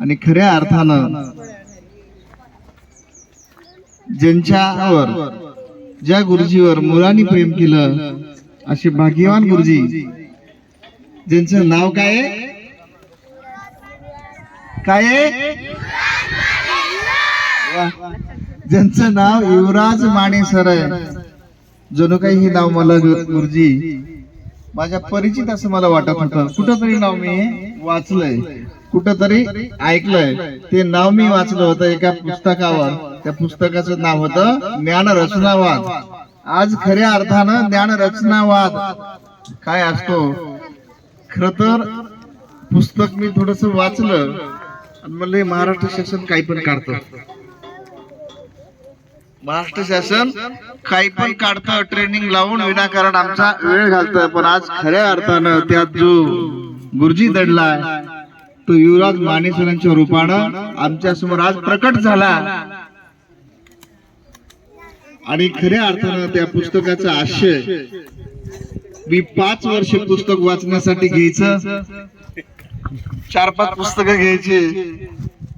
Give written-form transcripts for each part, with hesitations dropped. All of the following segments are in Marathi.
आणि खऱ्या अर्थानं ज्यांच्यावर ज्या गुरुजीवर मुलांनी प्रेम केलं असे भाग्यवान गुरुजी, ज्यांचं नाव काय आहे? काय आहे? ज्यांचं नाव युवराज माने सर आहे. जणू काही हे नाव मला गुरुजी माझ्या परिचित असं मला वाटत होतं. कुठंतरी नाव मी वाचलंय, कुठंतरी ऐकलंय. ते नाव मी वाचलं होतं एका पुस्तकावर. त्या पुस्तकाचं नाव होतं ज्ञान रचनावाद. आज खऱ्या अर्थानं ज्ञान रचनावाद काय असतो, खर तर पुस्तक मी थोडस वाचलं आणि म्हणले महाराष्ट्र शासन काही पण काढतं, महाराष्ट्र शासन काही पण काढतं, ट्रेनिंग लावून विनाकारण आमचा वेळ घालतं. पण आज खऱ्या अर्थानं त्यात जो गुरुजी दडलाय तो युवराज माने सरांच्या रूपानं आमच्या समोर आज प्रकट झाला. आणि खऱ्या अर्थानं त्या पुस्तकाचा आशय मी 5 वर्ष पुस्तक वाचण्यासाठी घ्यायचं, 4-5 पुस्तकं घ्यायचे,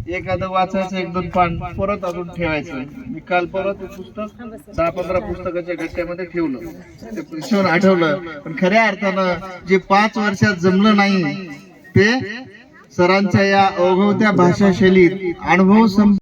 एखादं वाचायचं 1-2 पान, परत अजून ठेवायचं. मी काल परत ते पुस्तक 10-15 पुस्तकाच्या गट्ट्यामध्ये ठेवलं, ते पिशवून आठवलं. पण खऱ्या अर्थानं जे 5 वर्षात जमलं नाही ते सरांच्या या ओघवत्या भाषा शैलीत अनुभव